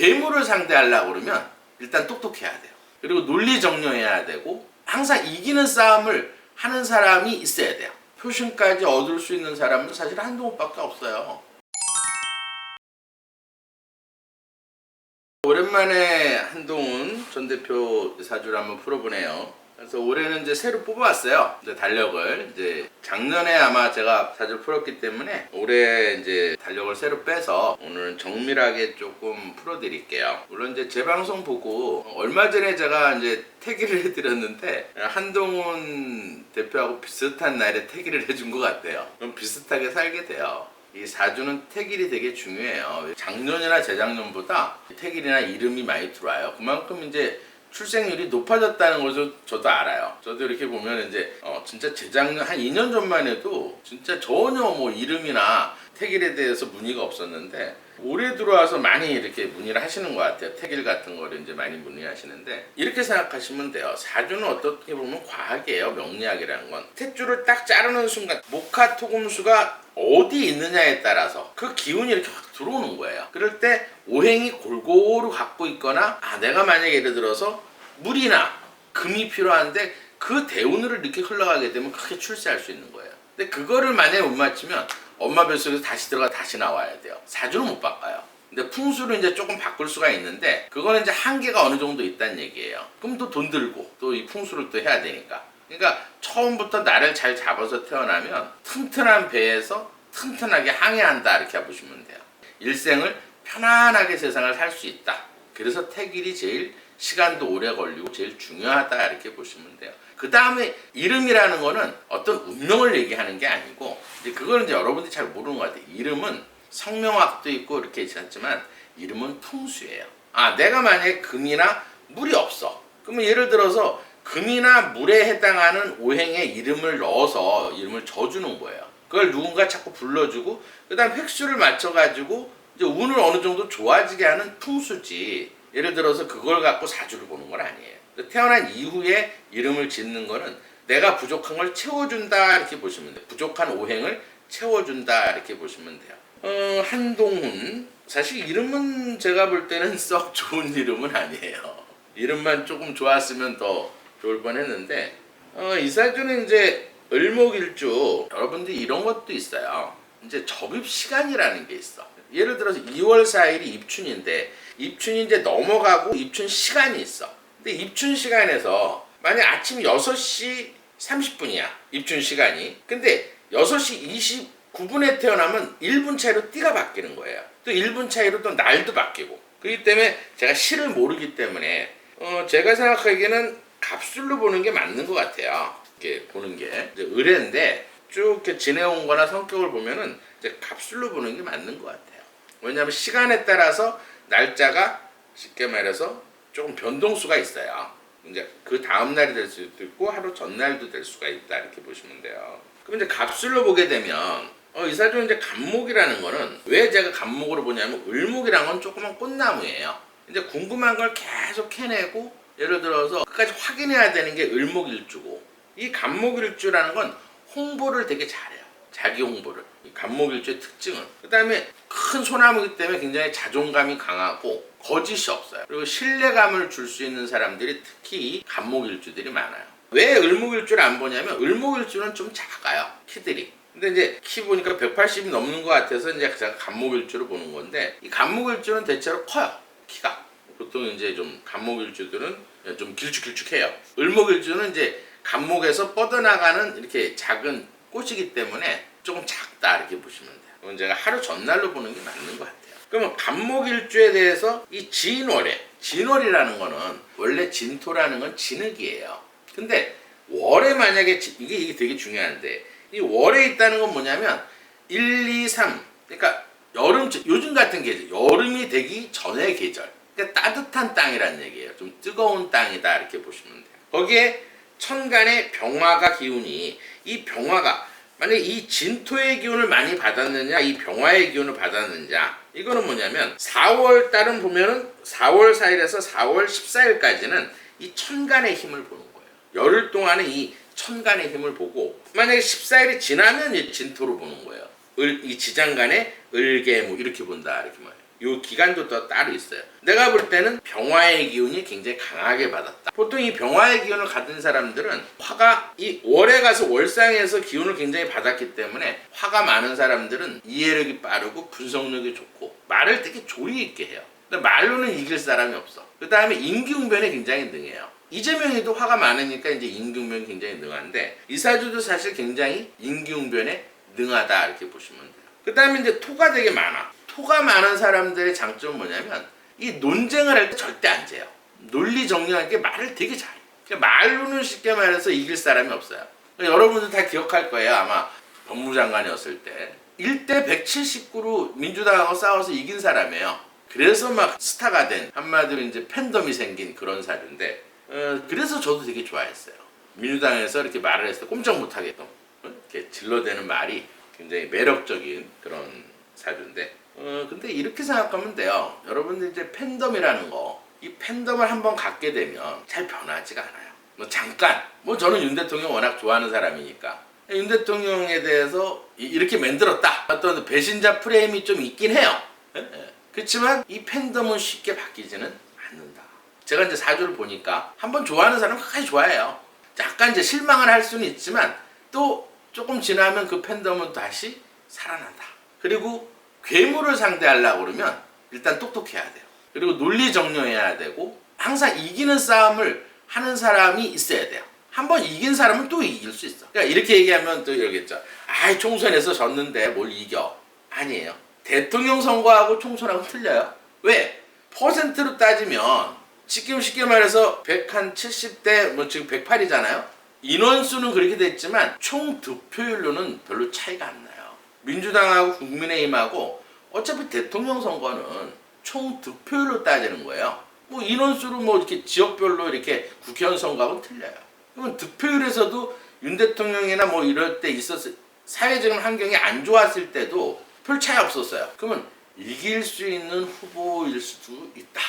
괴물을 상대하려고 그러면 일단 똑똑해야 돼요. 그리고 논리정연해야 되고 항상 이기는 싸움을 하는 사람이 있어야 돼요. 표심까지 얻을 수 있는 사람은 사실 한동훈밖에 없어요. 오랜만에 한동훈 전 대표 사주를 한번 풀어보네요. 그래서 올해는 이제 새로 뽑아왔어요. 이제 달력을 이제 작년에 아마 제가 사주를 풀었기 때문에 올해 이제 달력을 새로 빼서 오늘은 정밀하게 조금 풀어드릴게요. 물론 이제 제 방송 보고 얼마 전에 제가 이제 태기를 해드렸는데 한동훈 대표하고 비슷한 날에 태기를 해준 것 같아요. 그럼 비슷하게 살게 돼요. 이 사주는 태길이 되게 중요해요. 작년이나 재작년보다 태길이나 이름이 많이 들어와요. 그만큼 이제 출생률이 높아졌다는 것을 저도 알아요. 저도 이렇게 보면 이제 진짜 재작년 한 2년 전만 해도 진짜 전혀 뭐 이름이나 태길에 대해서 문의가 없었는데 올해 들어와서 많이 이렇게 문의를 하시는 것 같아요. 태길 같은 거를 이제 많이 문의하시는데 이렇게 생각하시면 돼요. 사주는 어떻게 보면 과학이에요. 명리학이라는 건 탯줄을 딱 자르는 순간 목화토금수가 어디 있느냐에 따라서 그 기운이 이렇게 확 들어오는 거예요. 그럴 때 오행이 골고루 갖고 있거나 내가 만약에 예를 들어서 물이나 금이 필요한데 그 대운으로 이렇게 흘러가게 되면 크게 출세할 수 있는 거예요. 근데 그거를 만약에 못 맞추면 엄마 뱃속에서 다시 들어가 다시 나와야 돼요. 사주는 못 바꿔요. 근데 풍수를 이제 조금 바꿀 수가 있는데 그거는 이제 한계가 어느 정도 있다는 얘기예요. 그럼 또 돈 들고 또 이 풍수를 또 해야 되니까. 그러니까 처음부터 나를 잘 잡아서 태어나면 튼튼한 배에서 튼튼하게 항해한다 이렇게 보시면 돼요. 일생을 편안하게 세상을 살 수 있다. 그래서 태길이 제일 시간도 오래 걸리고 제일 중요하다 이렇게 보시면 돼요. 그 다음에 이름이라는 거는 어떤 운명을 얘기하는 게 아니고 이제 그걸 이제 여러분들이 잘 모르는 것 같아요. 이름은 성명학도 있고 이렇게 있지만 이름은 풍수예요. 내가 만약에 금이나 물이 없어. 그러면 예를 들어서 금이나 물에 해당하는 오행의 이름을 넣어서 이름을 져주는 거예요. 그걸 누군가 자꾸 불러주고 그 다음 획수를 맞춰가지고 이제 운을 어느 정도 좋아지게 하는 풍수지. 예를 들어서 그걸 갖고 사주를 보는 건 아니에요. 태어난 이후에 이름을 짓는 거는 내가 부족한 걸 채워준다 이렇게 보시면 돼요. 부족한 오행을 채워준다 이렇게 보시면 돼요. 한동훈 사실 이름은 제가 볼 때는 썩 좋은 이름은 아니에요. 이름만 조금 좋았으면 더 좋을 뻔했는데 이 사주는 이제 을목일주 여러분들이 이런 것도 있어요. 이제 접입 시간이라는 게 있어. 예를 들어서 2월 4일이 입춘인데 입춘이 이제 넘어가고 입춘 시간이 있어. 근데 입춘 시간에서 만약 아침 6시 30분이야. 입춘 시간이. 근데 6시 29분에 태어나면 1분 차이로 띠가 바뀌는 거예요. 또 1분 차이로 또 날도 바뀌고. 그렇기 때문에 제가 시를 모르기 때문에 제가 생각하기에는 갑술로 보는 게 맞는 것 같아요. 이렇게 보는 게 이제 을인데 쭉 이렇게 지내온 거나 성격을 보면은 이제 갑술로 보는 게 맞는 것 같아요. 왜냐하면 시간에 따라서 날짜가 쉽게 말해서 조금 변동수가 있어요. 이제 그 다음 날이 될 수도 있고 하루 전날도 될 수가 있다 이렇게 보시면 돼요. 그럼 이제 갑술로 보게 되면 이 사주는 이제 갑목이라는 거는 왜 제가 갑목으로 보냐면 을목이란 건 조그만 꽃나무예요. 이제 궁금한 걸 계속 캐내고 예를 들어서 끝까지 확인해야 되는 게 을목일주고 이 갑목일주라는 건 홍보를 되게 잘해요. 자기 홍보를. 이 갑목일주의 특징은 그 다음에 큰 소나무이기 때문에 굉장히 자존감이 강하고 거짓이 없어요. 그리고 신뢰감을 줄 수 있는 사람들이 특히 갑목일주들이 많아요. 왜 을목일주를 안 보냐면 을목일주는 좀 작아요. 키들이. 근데 이제 키 보니까 180이 넘는 것 같아서 이제 제가 갑목일주를 보는 건데 이 갑목일주는 대체로 커요. 키가. 보통 이제 좀 갑목일주들은 좀 길쭉길쭉해요. 을목일주는 이제 갑목에서 뻗어나가는 이렇게 작은 꽃이기 때문에 조금 작다 이렇게 보시면 돼요. 이건 제가 하루 전날로 보는 게 맞는 것 같아요. 그러면 갑목일주에 대해서 이 진월에 진월이라는 거는 원래 진토라는 건 진흙이에요. 근데 월에 만약에 이게 되게 중요한데 이 월에 있다는 건 뭐냐면 1, 2, 3 그러니까 여름 요즘 같은 계절 여름이 되기 전의 계절 그러니까 따뜻한 땅이라는 얘기예요. 좀 뜨거운 땅이다 이렇게 보시면 돼요. 거기에 천간의 병화가 기운이 이 병화가 만약에 이 진토의 기운을 많이 받았느냐 이 병화의 기운을 받았느냐 이거는 뭐냐면 4월 달은 보면은 4월 4일에서 4월 14일까지는 이 천간의 힘을 보는 거예요. 열흘 동안에 이 천간의 힘을 보고 만약에 14일이 지나면 이 진토로 보는 거예요. 이 지장간의 을개무 이렇게 본다 이렇게 말해요. 요 기간도 또 따로 있어요. 내가 볼 때는 병화의 기운이 굉장히 강하게 받았다. 보통 이 병화의 기운을 가진 사람들은 화가 이 월에 가서 월상에서 기운을 굉장히 받았기 때문에 화가 많은 사람들은 이해력이 빠르고 분석력이 좋고 말을 되게 조리 있게 해요. 근데 말로는 이길 사람이 없어. 그 다음에 임기응변에 굉장히 능해요. 이재명이도 화가 많으니까 이제 임기응변이 굉장히 능한데 이사주도 사실 굉장히 임기응변에 능하다 이렇게 보시면 돼요. 그 다음에 이제 토가 되게 많아. 토가 많은 사람들의 장점은 뭐냐면 이 논쟁을 할 때 절대 안 재요. 논리 정리하게 말을 되게 잘해. 그러니까 말로는 쉽게 말해서 이길 사람이 없어요. 그러니까 여러분들 다 기억할 거예요. 아마 법무장관이었을 때 1대 179로 민주당하고 싸워서 이긴 사람이에요. 그래서 막 스타가 된 한마디로 이제 팬덤이 생긴 그런 사주인데 그래서 저도 되게 좋아했어요. 민주당에서 이렇게 말을 했을 때 꼼짝 못하게 이렇게 질러대는 말이 굉장히 매력적인 그런 사주인데 근데 이렇게 생각하면 돼요. 여러분들 이제 팬덤이라는 거, 이 팬덤을 한번 갖게 되면 잘 변하지가 않아요. 뭐 잠깐, 뭐 저는 윤 대통령 워낙 좋아하는 사람이니까 윤 대통령에 대해서 이렇게 만들었다. 어떤 배신자 프레임이 좀 있긴 해요. 그렇지만 이 팬덤은 쉽게 바뀌지는 않는다. 제가 이제 사주를 보니까 한번 좋아하는 사람은 끝까지 좋아해요. 약간 이제 실망을 할 수는 있지만 또 조금 지나면 그 팬덤은 다시 살아난다. 그리고 괴물을 상대하려고 그러면 일단 똑똑해야 돼요. 그리고 논리 정리해야 되고 항상 이기는 싸움을 하는 사람이 있어야 돼요. 한번 이긴 사람은 또 이길 수 있어. 그러니까 이렇게 얘기하면 또 이러겠죠. 아이 총선에서 졌는데 뭘 이겨. 아니에요. 대통령 선거하고 총선하고 틀려요. 왜? 퍼센트로 따지면 지금 쉽게 말해서 170대 뭐 지금 108이잖아요. 인원수는 그렇게 됐지만 총 득표율로는 별로 차이가 안 나요. 민주당하고 국민의힘하고 어차피 대통령 선거는 총 득표율로 따지는 거예요. 뭐 인원수로 뭐 이렇게 지역별로 이렇게 국회의원 선거하고는 틀려요. 그러면 득표율에서도 윤 대통령이나 뭐 이럴 때 있었을 사회적인 환경이 안 좋았을 때도 별 차이 없었어요. 그러면 이길 수 있는 후보일 수도 있다.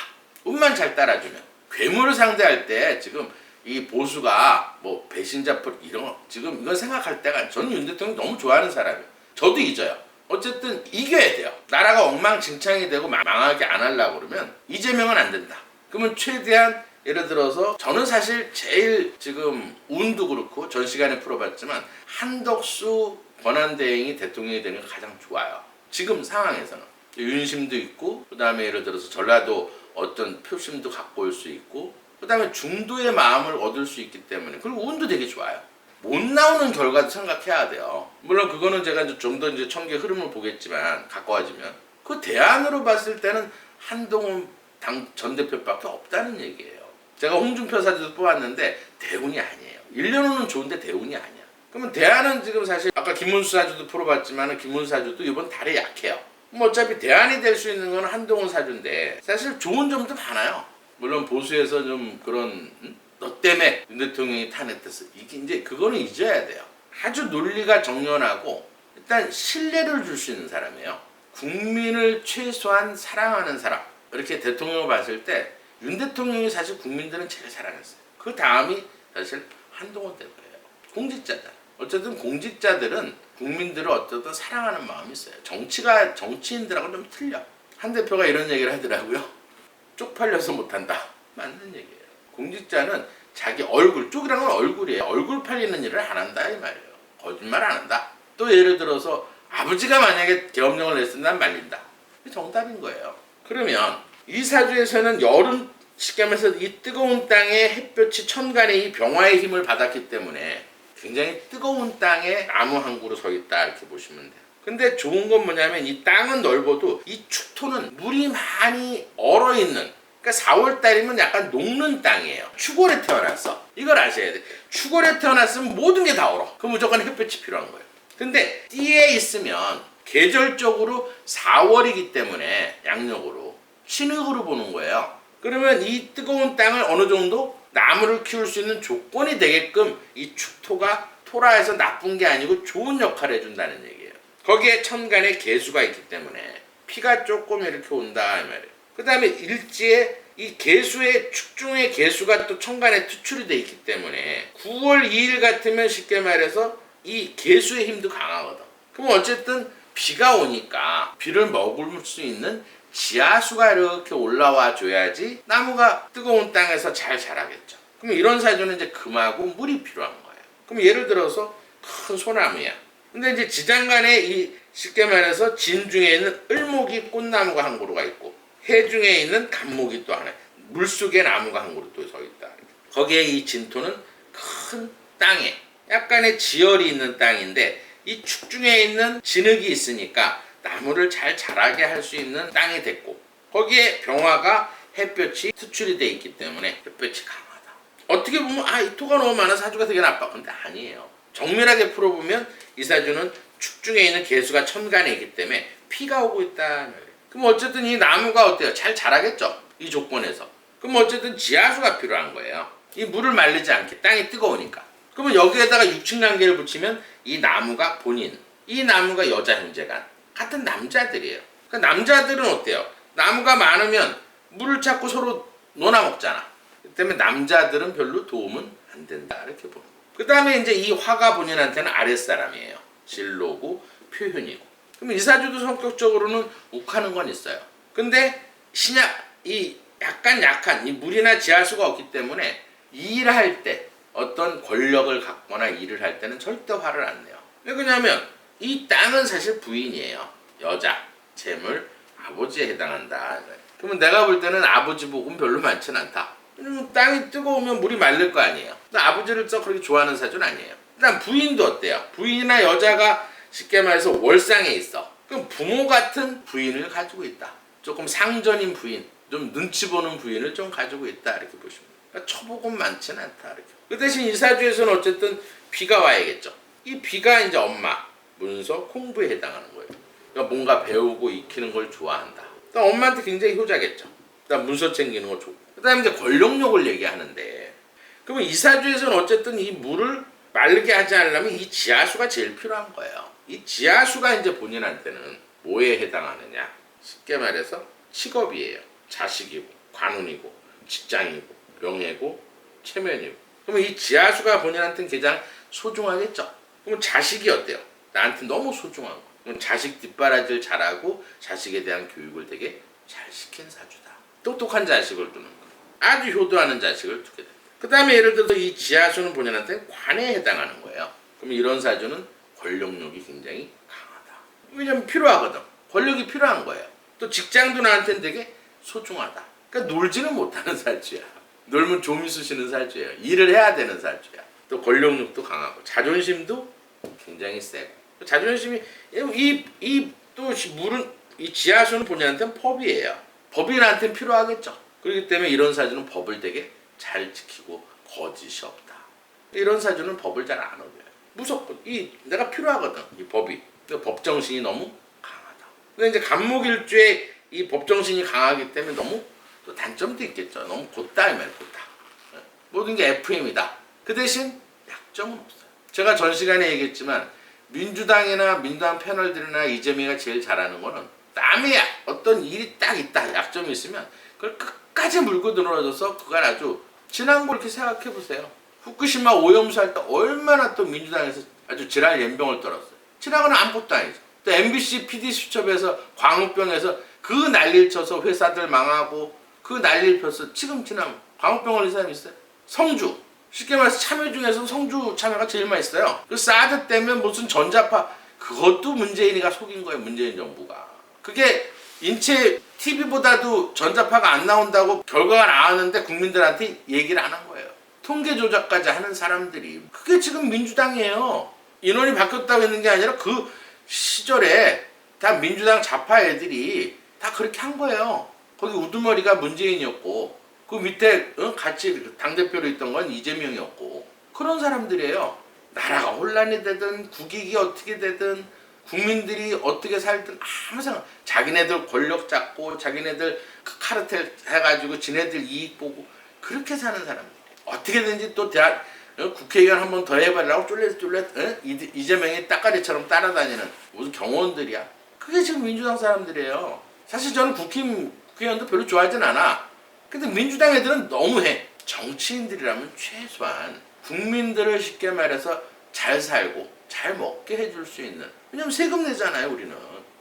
운만 잘 따라주면. 괴물을 상대할 때 지금 이 보수가 뭐 배신자 이런 거 지금 이건 생각할 때가 저는 윤 대통령 너무 좋아하는 사람이에요. 저도 잊어요. 어쨌든 이겨야 돼요. 나라가 엉망진창이 되고 망하게 안 하려고 그러면 이재명은 안 된다. 그러면 최대한 예를 들어서 저는 사실 제일 지금 운도 그렇고 전 시간에 풀어봤지만 한덕수 권한대행이 대통령이 되는 게 가장 좋아요. 지금 상황에서는. 윤심도 있고 그 다음에 예를 들어서 전라도 어떤 표심도 갖고 올 수 있고 그 다음에 중도의 마음을 얻을 수 있기 때문에 그리고 운도 되게 좋아요. 못 나오는 결과도 생각해야 돼요. 물론 그거는 제가 좀 더 이제 청계 흐름을 보겠지만 가까워지면 그 대안으로 봤을 때는 한동훈 당 전 대표밖에 없다는 얘기예요. 제가 홍준표 사주도 뽑았는데 대운이 아니에요. 1년 후는 좋은데 대운이 아니야. 그러면 대안은 지금 사실 아까 김문수 사주도 풀어봤지만 김문수 사주도 이번 달에 약해요. 뭐 어차피 대안이 될 수 있는 건 한동훈 사주인데 사실 좋은 점도 많아요. 물론 보수에서 좀 그런 너 때문에 윤 대통령이 탄핵됐어. 이게 이제 그거는 잊어야 돼요. 아주 논리가 정연하고 일단 신뢰를 줄 수 있는 사람이에요. 국민을 최소한 사랑하는 사람. 이렇게 대통령을 봤을 때 윤 대통령이 사실 국민들은 제일 사랑했어요. 그 다음이 사실 한동훈 대표예요. 공직자들. 어쨌든 공직자들은 국민들을 어쨌든 사랑하는 마음이 있어요. 정치인들하고는 좀 틀려. 한 대표가 이런 얘기를 하더라고요. 쪽팔려서 못한다. 맞는 얘기예요. 공직자는 자기 얼굴, 쪽이란 건 얼굴이에요. 얼굴 팔리는 일을 안 한다 이 말이에요. 거짓말 안 한다. 또 예를 들어서 아버지가 만약에 계엄령을 냈으면 난 말린다. 그게 정답인 거예요. 그러면 이 사주에서는 여름 쉽게 말해서 이 뜨거운 땅에 햇볕이 천간의 이 병화의 힘을 받았기 때문에 굉장히 뜨거운 땅에 나무 한 그루 서 있다 이렇게 보시면 돼요. 근데 좋은 건 뭐냐면 이 땅은 넓어도 이 축토는 물이 많이 얼어있는 그러니까 4월달이면 약간 녹는 땅이에요. 축월에 태어났어. 이걸 아셔야 돼. 축월에 태어났으면 모든 게 다 얼어. 그럼 무조건 햇볕이 필요한 거예요. 근데 띠에 있으면 계절적으로 4월이기 때문에 양력으로 신흙으로 보는 거예요. 그러면 이 뜨거운 땅을 어느 정도 나무를 키울 수 있는 조건이 되게끔 이 축토가 토라에서 나쁜 게 아니고 좋은 역할을 해준다는 얘기예요. 거기에 천간에 개수가 있기 때문에 피가 조금 이렇게 온다 이 말이에요. 그 다음에 일지에 이 개수의 축중의 개수가 또 천간에 투출이 돼 있기 때문에 9월 2일 같으면 쉽게 말해서 이 개수의 힘도 강하거든. 그럼 어쨌든 비가 오니까 비를 머금을 수 있는 지하수가 이렇게 올라와 줘야지 나무가 뜨거운 땅에서 잘 자라겠죠. 그럼 이런 사주는 이제 금하고 물이 필요한 거예요. 그럼 예를 들어서 큰 소나무야. 근데 이제 지장간에 이 쉽게 말해서 진 중에 있는 을목이 꽃나무가 한 그루가 있고 해 중에 있는 간목이 또 하나, 물속에 나무가 한 그루 또 서 있다. 거기에 이 진토는 큰 땅에 약간의 지열이 있는 땅인데 이 축중에 있는 진흙이 있으니까 나무를 잘 자라게 할 수 있는 땅이 됐고 거기에 병화가 햇볕이 투출이 돼 있기 때문에 햇볕이 강하다. 어떻게 보면 이 토가 너무 많아 사주가 되게 나빠. 근데 아니에요. 정밀하게 풀어보면 이 사주는 축중에 있는 개수가 천간에 있기 때문에 피가 오고 있다. 그럼 어쨌든 이 나무가 어때요? 잘 자라겠죠? 이 조건에서. 그럼 어쨌든 지하수가 필요한 거예요. 이 물을 말리지 않게 땅이 뜨거우니까. 그러면 여기에다가 육친관계를 붙이면 이 나무가 본인, 이 나무가 여자 형제간 같은 남자들이에요. 그러니까 남자들은 어때요? 나무가 많으면 물을 찾고 서로 논아먹잖아. 그 때문에 남자들은 별로 도움은 안 된다. 이렇게 보는 거예요. 그 다음에 이제 이 화가 본인한테는 아랫사람이에요. 진로고 표현이고. 그럼 이 사주도 성격적으로는 욱하는 건 있어요. 근데 이 약간 약한 이 물이나 지하수가 없기 때문에 일을 할 때 어떤 권력을 갖거나 일을 할 때는 절대 화를 안 내요. 왜 그러냐면 이 땅은 사실 부인이에요. 여자, 재물, 아버지에 해당한다. 그러면 내가 볼 때는 아버지 복은 별로 많진 않다. 왜냐면 땅이 뜨거우면 물이 말릴 거 아니에요. 근데 아버지를 썩 그렇게 좋아하는 사주는 아니에요. 일단 부인도 어때요? 부인이나 여자가 쉽게 말해서 월상에 있어. 그럼 부모 같은 부인을 가지고 있다. 조금 상전인 부인, 좀 눈치 보는 부인을 좀 가지고 있다. 이렇게 보시면 돼요. 그러니까 처복은 많지는 않다. 이렇게. 그 대신 이 사주에서는 어쨌든 비가 와야겠죠. 이 비가 이제 엄마, 문서, 공부에 해당하는 거예요. 그러니까 뭔가 배우고 익히는 걸 좋아한다. 그러니까 엄마한테 굉장히 효자겠죠. 그다음 문서 챙기는 거 좋고. 그다음에 이제 권력욕을 얘기하는데, 그러면 이 사주에서는 어쨌든 이 물을 마르게 하지 않으려면 이 지하수가 제일 필요한 거예요. 이 지하수가 이제 본인한테는 뭐에 해당하느냐? 쉽게 말해서 직업이에요. 자식이고, 관운이고, 직장이고, 명예고, 체면이고. 그러면 이 지하수가 본인한테는 가장 소중하겠죠. 그럼 자식이 어때요? 나한테 너무 소중한 거. 그럼 자식 뒷바라지를 잘하고 자식에 대한 교육을 되게 잘 시킨 사주다. 똑똑한 자식을 두는 거. 아주 효도하는 자식을 두게 된다. 그 다음에 예를 들어서 이 지하수는 본인한테 관에 해당하는 거예요. 그럼 이런 사주는 권력욕이 굉장히 강하다. 왜냐면 필요하거든. 권력이 필요한 거예요. 또 직장도 나한테는 되게 소중하다. 그러니까 놀지는 못하는 사주야. 놀면 좀 있으시는 사주예요. 일을 해야 되는 사주야. 또 권력욕도 강하고 자존심도 굉장히 세고. 자존심이 또 물은 이 지하수는 본인한테는 법이에요. 법이 나한테는 필요하겠죠. 그렇기 때문에 이런 사주는 법을 되게 잘 지키고 거짓이 없다. 이런 사주는 법을 잘 안 어겨요. 무섭고 내가 필요하거든. 이 법이. 법 정신이 너무 강하다. 근데 이제 간목일주에 이 법 정신이 강하기 때문에 너무 또 단점도 있겠죠. 너무 곧다 이 말 곧다. 모든 게 FM이다. 그 대신 약점은 없어요. 제가 전 시간에 얘기했지만 민주당 패널들이나 이재명이가 제일 잘하는 거는 남의 어떤 일이 딱 있다. 약점이 있으면 그걸 끝까지 물고 늘어져서 그걸 아주 지난 거 이렇게 생각해 보세요. 후쿠시마 오염수 할 때 얼마나 또 민주당에서 아주 지랄 연병을 떨었어요. 지난 건 아무것도 아니죠. 또 MBC PD 수첩에서 광우병에서 그 난리를 쳐서 회사들 망하고 그 난리를 펴서 지금 지난 광우병 걸린 사람이 있어요. 성주. 쉽게 말해서 참여 중에서 성주 참여가 제일 많이 있어요. 그 사드 때문에 무슨 전자파 그것도 문재인이가 속인 거예요. 문재인 정부가. 그게 인체 TV보다도 전자파가 안 나온다고 결과가 나왔는데 국민들한테 얘기를 안 한 거예요. 통계 조작까지 하는 사람들이 그게 지금 민주당이에요. 인원이 바뀌었다고 했는 게 아니라 그 시절에 다 민주당 좌파 애들이 다 그렇게 한 거예요. 거기 우두머리가 문재인이었고 그 밑에 같이 당대표로 있던 건 이재명이었고 그런 사람들이에요. 나라가 혼란이 되든 국익이 어떻게 되든 국민들이 어떻게 살든 아무 생각 자기네들 권력 잡고 자기네들 카르텔 해가지고 지네들 이익 보고 그렇게 사는 사람들 어떻게든지 또 국회의원 한 번 더 해봐라고 쫄래 이재명이 따까리처럼 따라다니는 무슨 경호원들이야. 그게 지금 민주당 사람들이에요. 사실 저는 국회의원도 별로 좋아하진 않아. 근데 민주당 애들은 너무해. 정치인들이라면 최소한 국민들을 쉽게 말해서 잘 살고 잘 먹게 해줄 수 있는. 왜냐면 세금 내잖아요 우리는.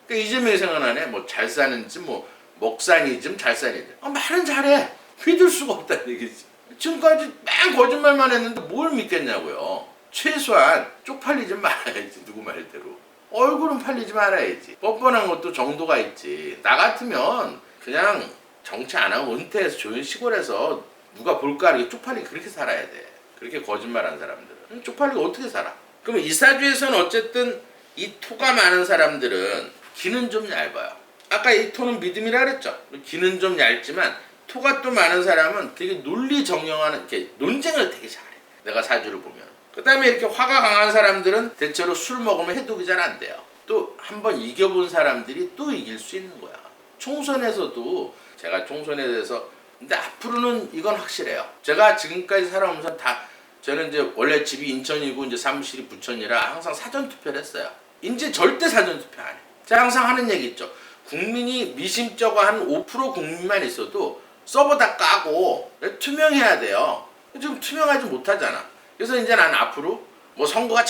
그러니까 이재명이 생각나네. 뭐 잘 사는지 뭐 먹산이즘 잘산이즘. 말은 잘해. 믿을 수가 없다는 얘기지. 지금까지 맨 거짓말만 했는데 뭘 믿겠냐고요. 최소한 쪽팔리지 말아야지. 누구 말대로. 얼굴은 팔리지 말아야지. 뻔뻔한 것도 정도가 있지. 나 같으면 그냥 정치 안 하고 은퇴해서 조용히 시골에서 누가 볼까 이렇게 쪽팔리게 그렇게 살아야 돼. 그렇게 거짓말한 사람들은. 쪽팔리고 어떻게 살아? 그러면 이사주에서는 어쨌든 이 토가 많은 사람들은 기는 좀 얇아요. 아까 이 토는 믿음이라 그랬죠. 기는 좀 얇지만 토가 또 많은 사람은 되게 논리정연하는, 이렇게 논쟁을 되게 잘해. 내가 사주를 보면. 그 다음에 이렇게 화가 강한 사람들은 대체로 술 먹으면 해독이 잘 안 돼요. 또 한번 이겨본 사람들이 또 이길 수 있는 거야. 총선에서도 제가 총선에 대해서 근데 앞으로는 이건 확실해요. 제가 지금까지 살아오면서 다 저는 이제 원래 집이 인천이고 이제 사무실이 부천이라 항상 사전 투표를 했어요. 이제 절대 사전 투표 안 해. 제가 항상 하는 얘기 있죠. 국민이 미심쩍어 한 5% 국민만 있어도 서버 다 까고 투명해야 돼요. 지금 투명하지 못하잖아. 그래서 이제 난 앞으로 뭐 선거가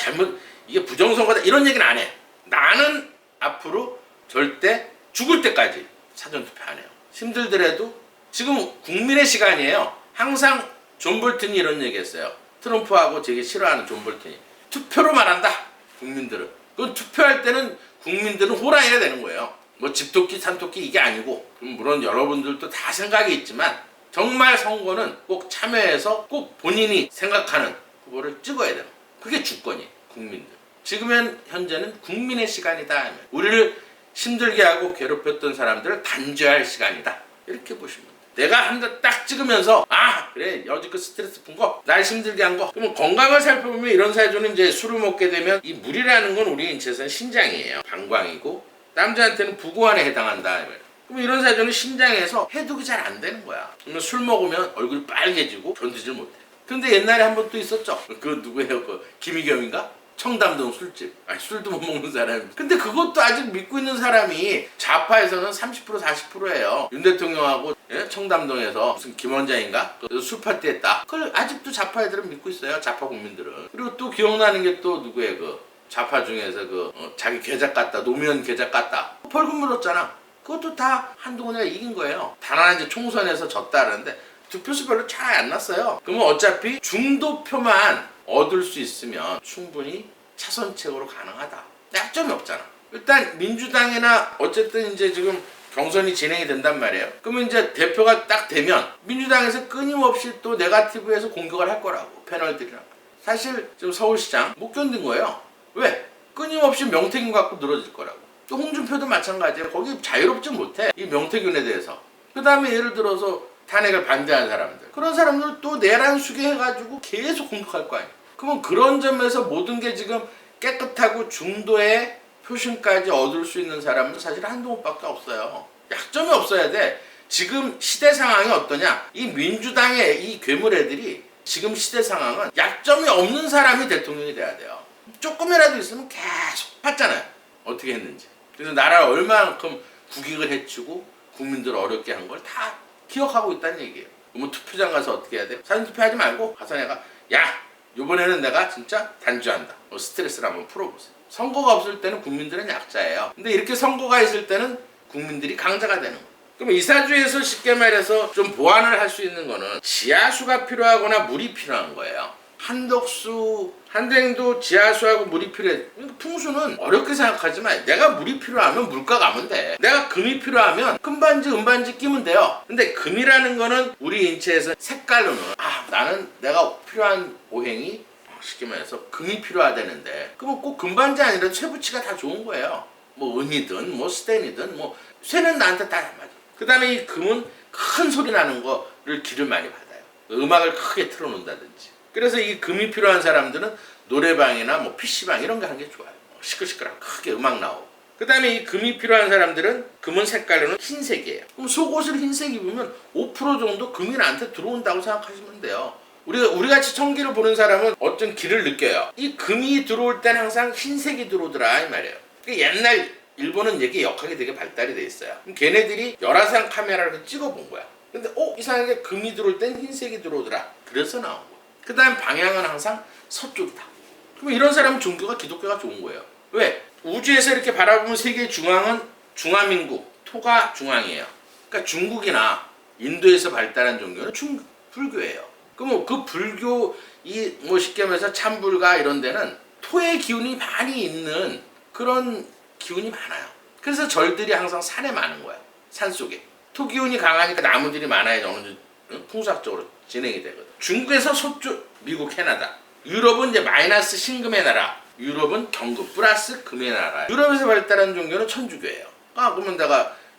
이게 부정선거다 이런 얘기는 안 해. 나는 앞으로 절대 죽을 때까지 사전 투표 안 해요. 힘들더라도 지금 국민의 시간이에요. 항상 존 볼튼이 이런 얘기했어요. 트럼프하고 되게 싫어하는 존 볼튼이. 투표로 말한다. 국민들은. 그건 투표할 때는 국민들은 호랑이가 되는 거예요. 뭐 집토끼 산토끼 이게 아니고, 물론 여러분들도 다 생각이 있지만 정말 선거는 꼭 참여해서 꼭 본인이 생각하는 후보를 찍어야 되는 거예요. 그게 주권이에요. 국민들. 지금은 현재는 국민의 시간이다. 우리를 힘들게 하고 괴롭혔던 사람들을 단죄할 시간이다. 이렇게 보시면 돼요. 내가 한 대 딱 찍으면서 그래 여지껏 스트레스 푼 거, 날 힘들게 한 거. 그러면 건강을 살펴보면 이런 사주는 이제 술을 먹게 되면 이 물이라는 건 우리 인체에서는 신장이에요. 방광이고 남자한테는 부고환에 해당한다. 그럼 이런 사주는 신장에서 해독이 잘 안 되는 거야. 그러면 술 먹으면 얼굴이 빨개지고 견디질 못해. 근데 옛날에 한 번 또 있었죠. 그 누구예요? 그 김희겸인가? 청담동 술집. 술도 못 먹는 사람. 근데 그것도 아직 믿고 있는 사람이 좌파에서는 30% 40%예요. 윤 대통령하고 청담동에서 무슨 김원장인가? 술 파티 했다. 그걸 아직도 좌파 애들은 믿고 있어요. 좌파 국민들은. 그리고 또 기억나는 게 또 누구예요? 그 좌파 중에서 자기 계작 같다. 노무현 계작 같다. 벌금 물었잖아. 그것도 다 한동훈이가 이긴 거예요. 다만 이제 총선에서 졌다는데 득표수 별로 차이 안 났어요. 그러면 어차피 중도표만 얻을 수 있으면 충분히 차선책으로 가능하다. 약점이 없잖아. 일단 민주당이나 어쨌든 이제 지금 경선이 진행이 된단 말이에요. 그러면 이제 대표가 딱 되면 민주당에서 끊임없이 또 네거티브에서 공격을 할 거라고, 패널들이랑. 사실 지금 서울시장 못 견딘 거예요. 왜? 끊임없이 명태균 갖고 늘어질 거라고. 또 홍준표도 마찬가지예요. 거기 자유롭지 못해. 이 명태균에 대해서. 그 다음에 예를 들어서 탄핵을 반대하는 사람들. 그런 사람들 또 내란수계 해가지고 계속 공격할 거 아니에요. 그러면 그런 점에서 모든 게 지금 깨끗하고 중도의 표심까지 얻을 수 있는 사람은 사실 한동훈밖에 없어요. 약점이 없어야 돼. 지금 시대 상황이 어떠냐? 이 민주당의 이 괴물애들이 지금 시대 상황은 약점이 없는 사람이 대통령이 돼야 돼요. 조금이라도 있으면 계속 봤잖아요. 어떻게 했는지. 그래서 나라를 얼마만큼 국익을 해치고 국민들을 어렵게 한 걸 다 기억하고 있다는 얘기예요. 그러면 투표장 가서 어떻게 해야 돼? 사전 투표하지 말고 가서 내가 이번에는 내가 진짜 단죄한다. 스트레스를 한번 풀어보세요. 선거가 없을 때는 국민들은 약자예요. 근데 이렇게 선거가 있을 때는 국민들이 강자가 되는 거예요. 그럼 이사주에서 쉽게 말해서 좀 보완을 할 수 있는 거는 지하수가 필요하거나 물이 필요한 거예요. 한덕수, 한댕도 지하수하고 물이 필요해. 풍수는 어렵게 생각하지만 내가 물이 필요하면 물가 가면 돼. 내가 금이 필요하면 금반지, 은반지 끼면 돼요. 근데 금이라는 거는 우리 인체에서 색깔로는 나는 내가 필요한 오행이 쉽게 말해서 금이 필요하다는데 그러면 꼭 금반지 아니라 쇠붙이가 다 좋은 거예요. 뭐 은이든 뭐 스텐이든 뭐 쇠는 나한테 다 안 맞아. 그 다음에 이 금은 큰 소리 나는 거를 기를 많이 받아요. 음악을 크게 틀어놓는다든지. 그래서 이 금이 필요한 사람들은 노래방이나 뭐 PC방 이런 거 하는 게 좋아요. 시끌시끌하고 크게 음악 나오고. 그 다음에 이 금이 필요한 사람들은 금은 색깔로는 흰색이에요. 그럼 속옷을 흰색 입으면 5% 정도 금이 나한테 들어온다고 생각하시면 돼요. 우리 같이 청기를 보는 사람은 어떤 기를 느껴요. 이 금이 들어올 때는 항상 흰색이 들어오더라 이 말이에요. 옛날 일본은 이게 역학이 되게 발달이 돼 있어요. 그럼 걔네들이 열화상 카메라를 찍어본 거야. 근데 이상하게 금이 들어올 땐 흰색이 들어오더라. 그래서 나온 거야. 그 다음 방향은 항상 서쪽이다. 그럼 이런 사람은 종교가 기독교가 좋은 거예요. 왜? 우주에서 이렇게 바라보면 세계의 중앙은 중화민국, 토가 중앙이에요. 그러니까 중국이나 인도에서 발달한 종교는 불교예요. 그럼 그 불교 이 뭐 쉽게 말해서 참불가 이런 데는 토의 기운이 많이 있는 그런 기운이 많아요. 그래서 절들이 항상 산에 많은 거야. 산 속에. 토 기운이 강하니까 나무들이 많아야 어느 정도 풍수학적으로 진행이 되거든. 중국에서 서쪽, 미국, 캐나다. 유럽은 이제 마이너스 신금의 나라. 유럽은 경금 플러스 금의 나라. 유럽에서 발달한 종교는 천주교예요. 그러면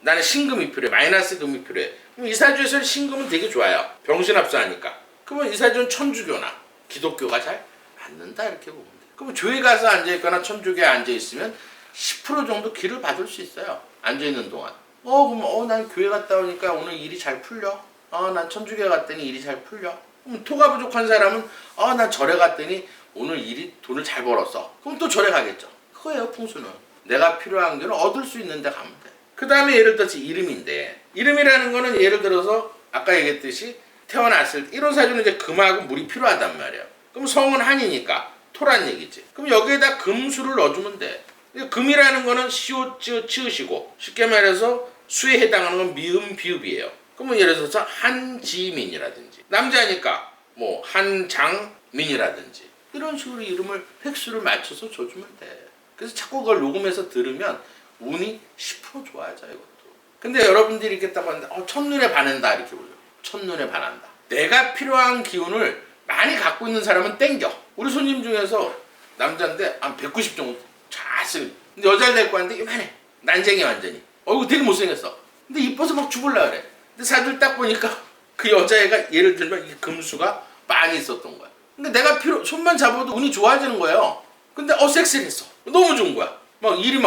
나는 신금이 필요해. 마이너스 금이 필요해. 그럼 이사주에서는 신금은 되게 좋아요. 병신합수하니까. 그러면 이사주는 천주교나 기독교가 잘 맞는다 이렇게 보면 돼. 그럼 교회 가서 앉아있거나 천주교에 앉아있으면 10% 정도 기를 받을 수 있어요. 앉아있는 동안. 그럼 난 교회 갔다 오니까 오늘 일이 잘 풀려. 난 천주교에 갔더니 일이 잘 풀려. 그럼 토가 부족한 사람은 난 절에 갔더니 오늘 돈을 잘 벌었어. 그럼 또 절에 가겠죠. 그거예요 풍수는. 내가 필요한 게 얻을 수 있는 데 가면 돼. 그 다음에 예를 들어서 이름인데, 이름이라는 거는 예를 들어서 아까 얘기했듯이 태어났을 때 이런 사주는 이제 금하고 물이 필요하단 말이에요. 그럼 성은 한이니까 토란 얘기지. 그럼 여기에다 금수를 넣어주면 돼. 금이라는 거는 시옷, 찌읒, 치읓이고 쉽게 말해서 수에 해당하는 건 미음, 비읍이에요. 그러면 예를 들어서 한지민이라든지, 남자니까 뭐 한장민이라든지 이런 식으로 이름을 획수를 맞춰서 줘주면 돼. 그래서 자꾸 그걸 녹음해서 들으면 운이 10% 좋아져요 이것도. 근데 여러분들이 이렇게 딱 봤는데 첫눈에 반한다 이렇게 불러요. 첫눈에 반한다. 내가 필요한 기운을 많이 갖고 있는 사람은 땡겨. 우리 손님 중에서 남자인데 한 190 정도 잘 쓰는. 근데 여자를 데리고 왔는데 이만해. 난쟁이 완전히. 얼굴 되게 못생겼어. 근데 이뻐서 막 죽을라 그래. 근데 사주를 딱 보니까 그 여자애가 예를 들면 이 금수가 많이 있었던 거야. 근데 내가 손만 잡아도 운이 좋아지는 거예요. 근데 섹시했어. 너무 좋은 거야. 막 일이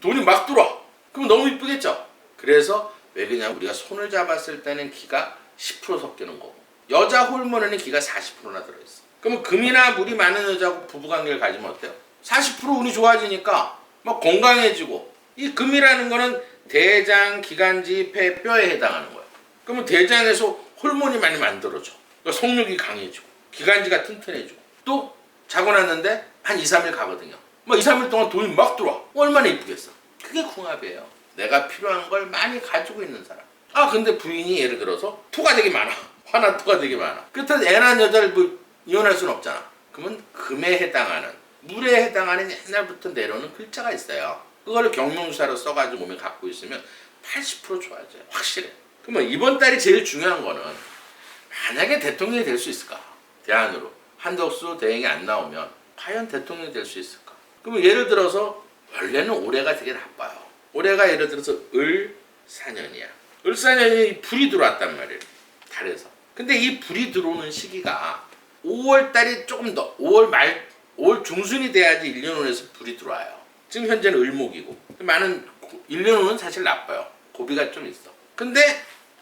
돈이 막 들어와. 그럼 너무 이쁘겠죠? 그래서 왜 그냥 우리가 손을 잡았을 때는 기가 10% 섞이는 거고, 여자 호르몬에는 기가 40%나 들어있어. 그러면 금이나 물이 많은 여자하고 부부관계를 가지면 어때요? 40% 운이 좋아지니까 막 건강해지고, 이 금이라는 거는 대장, 기관지, 폐, 뼈에 해당하는 거예요. 그러면 대장에서 호르몬이 많이 만들어져. 그러니까 성욕이 강해지고 기관지가 튼튼해지고, 또 자고 났는데 한 2, 3일 가거든요. 막 2, 3일 동안 돈이 막 들어와. 얼마나 이쁘겠어. 그게 궁합이에요. 내가 필요한 걸 많이 가지고 있는 사람. 근데 부인이 예를 들어서 토가 되게 많아. 화난 토가 되게 많아. 그렇다고 애 낳은 여자를 이혼할 수는 없잖아. 그러면 금에 해당하는, 물에 해당하는 옛날부터 내려오는 글자가 있어요. 그거를 경명사로 써가지고 몸에 갖고 있으면 80% 좋아져요. 확실해. 그러면 이번 달이 제일 중요한 거는, 만약에 대통령이 될 수 있을까? 대안으로 한덕수 대행이 안 나오면 과연 대통령이 될 수 있을까? 그러면 예를 들어서 원래는 올해가 되게 나빠요. 올해가 예를 들어서 을사년이야. 을사년이 불이 들어왔단 말이에요. 달에서. 근데 이 불이 들어오는 시기가 5월 달이 조금 더, 5월 중순이 돼야지 1년 후에서 불이 들어와요. 지금 현재는 을목이고, 많은 1년 후는 사실 나빠요. 고비가 좀 있어. 근데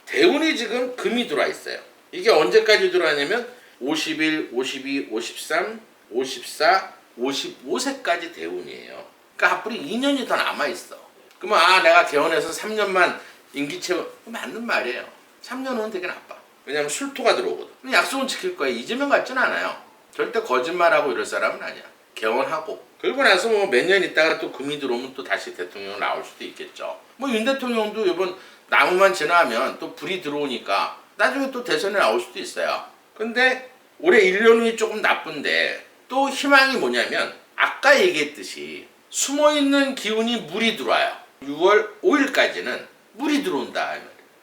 대운이 지금 금이 들어와 있어요. 이게 언제까지 들어왔냐면 51, 52, 53, 54, 55세까지 대운이에요. 그러니까 앞으로 2년이 더 남아있어. 그러면 내가 개원해서 3년만 임기 채워. 맞는 말이에요. 3년 후는 되게 나빠. 왜냐면 술토가 들어오거든. 약속은 지킬 거야. 이재명 같진 않아요. 절대 거짓말하고 이럴 사람은 아니야. 개원하고. 그리고 나서 뭐 몇 년 있다가 또 금이 들어오면 또 다시 대통령 나올 수도 있겠죠. 뭐 윤 대통령도 이번 나무만 지나면 또 불이 들어오니까 나중에 또 대선에 나올 수도 있어요. 근데 올해 1년 후이 조금 나쁜데, 또 희망이 뭐냐면 아까 얘기했듯이 숨어있는 기운이 물이 들어와요. 6월 5일까지는 물이 들어온다.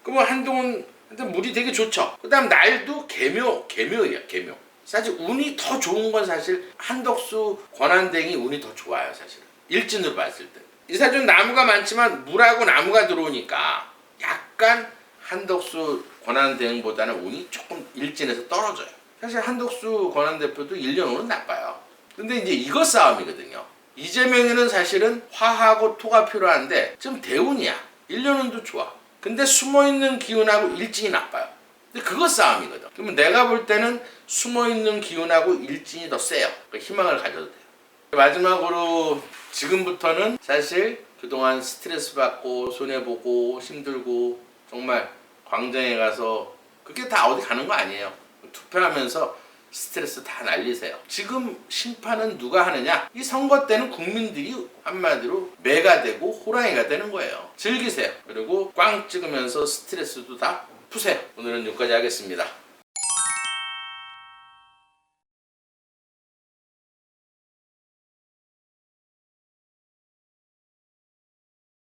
그러면 한동안 물이 되게 좋죠. 그 다음 날도 개묘예요. 개묘. 사실 운이 더 좋은 건 사실 한덕수 권한대행이 운이 더 좋아요. 사실은 일진으로 봤을 때. 이 사주는 나무가 많지만 물하고 나무가 들어오니까 약간 한덕수 권한대행보다는 운이 조금 일진에서 떨어져요. 사실 한덕수 권한대표도 1년 후는 나빠요. 근데 이제 이거 싸움이거든요. 이재명이는 사실은 화하고 토가 필요한데 지금 대운이야. 1년 후도 좋아. 근데 숨어있는 기운하고 일진이 나빠요. 근데 그거 싸움이거든. 그러면 내가 볼 때는 숨어있는 기운하고 일진이 더 세요. 그러니까 희망을 가져도 돼요. 마지막으로 지금부터는 사실 그동안 스트레스 받고 손해보고 힘들고 정말 광장에 가서 그게 다 어디 가는 거 아니에요. 투표하면서 스트레스 다 날리세요. 지금 심판은 누가 하느냐? 이 선거 때는 국민들이 한마디로 매가 되고 호랑이가 되는 거예요. 즐기세요. 그리고 꽝 찍으면서 스트레스도 다 푸세요. 오늘은 여기까지 하겠습니다.